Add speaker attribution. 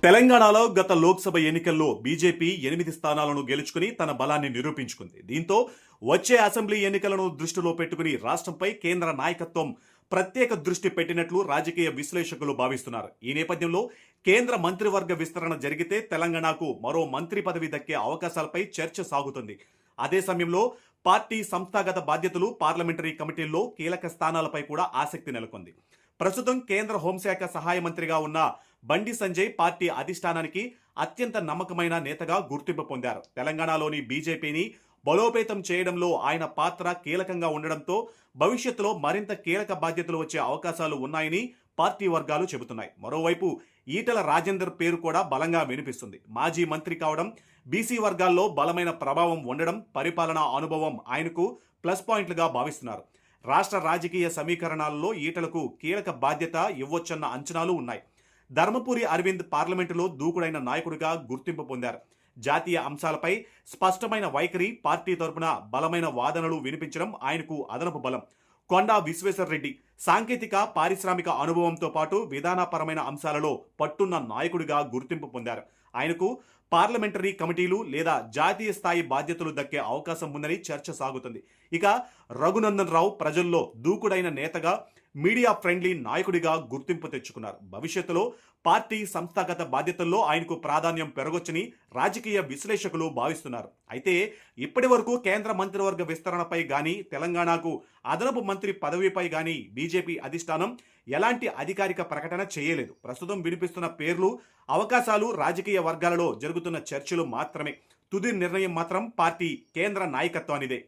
Speaker 1: తెలంగాణలో గత లోక్సభ ఎన్నికల్లో బీజేపీ 8 స్థానాలను గెలుచుకుని తన బలాన్ని నిరూపించుకుంది. దీంతో వచ్చే అసెంబ్లీ ఎన్నికలను దృష్టిలో పెట్టుకుని రాష్ట్రంపై కేంద్ర నాయకత్వం ప్రత్యేక దృష్టి పెట్టినట్లు రాజకీయ విశ్లేషకులు భావిస్తున్నారు. ఈ నేపథ్యంలో కేంద్ర మంత్రివర్గ విస్తరణ జరిగితే తెలంగాణకు మరో మంత్రి పదవి దక్కే అవకాశాలపై చర్చ సాగుతుంది. అదే సమయంలో పార్టీ సంస్థాగత బాధ్యతలు, పార్లమెంటరీ కమిటీల్లో కీలక స్థానాలపై కూడా ఆసక్తి నెలకొంది. ప్రస్తుతం కేంద్ర హోంశాఖ సహాయ మంత్రిగా ఉన్న బండి సంజయ్ పార్టీ అధిష్టానానికి అత్యంత నమ్మకమైన నేతగా గుర్తింపు పొందారు. తెలంగాణలోని బీజేపీని బలోపేతం చేయడంలో ఆయన పాత్ర కీలకంగా ఉండడంతో భవిష్యత్తులో మరింత కీలక బాధ్యతలు వచ్చే అవకాశాలు ఉన్నాయని పార్టీ వర్గాలు చెబుతున్నాయి. మరోవైపు ఈటెల రాజేందర్ పేరు కూడా బలంగా వినిపిస్తుంది. మాజీ మంత్రి కావడం, బీసీ వర్గాల్లో బలమైన ప్రభావం ఉండడం, పరిపాలనా అనుభవం ఆయనకు ప్లస్ పాయింట్లుగా భావిస్తున్నారు. రాష్ట్ర రాజకీయ సమీకరణాలలో ఈటలకు కీలక బాధ్యత ఇవ్వొచ్చన్న అంచనాలు ఉన్నాయి. ధర్మపురి అరవింద్ పార్లమెంటులో దూకుడైన నాయకుడిగా గుర్తింపు పొందారు. జాతీయ అంశాలపై స్పష్టమైన వైఖరి, పార్టీ తరపున బలమైన వాదనలు వినిపించడం ఆయనకు అదనపు బలం. కొండా విశ్వేశ్వరరెడ్డి సాంకేతిక, పారిశ్రామిక అనుభవంతో పాటు విధానపరమైన అంశాలలో పట్టున్న నాయకుడిగా గుర్తింపు పొందారు. ఆయనకు పార్లమెంటరీ కమిటీలు లేదా జాతీయ స్థాయి బాధ్యతలు దక్కే అవకాశం ఉందని చర్చ సాగుతుంది. ఇక రఘునందన్ రావు ప్రజల్లో దూకుడైన నేతగా, మీడియా ఫ్రెండ్లీ నాయకుడిగా గుర్తింపు తెచ్చుకున్నారు. భవిష్యత్తులో పార్టీ సంస్థాగత బాధ్యతల్లో ఆయనకు ప్రాధాన్యం పెరగొచ్చని రాజకీయ విశ్లేషకులు భావిస్తున్నారు. అయితే ఇప్పటి వరకు కేంద్ర మంత్రివర్గ విస్తరణపై గానీ, తెలంగాణకు అదనపు మంత్రి పదవిపై గానీ బీజేపీ అధిష్టానం ఎలాంటి అధికారిక ప్రకటన చేయలేదు. ప్రస్తుతం వినిపిస్తున్న పేర్లు, అవకాశాలు రాజకీయ వర్గాలలో జరుగుతున్న చర్చలు మాత్రమే. తుది నిర్ణయం మాత్రం పార్టీ కేంద్ర నాయకత్వానిదే.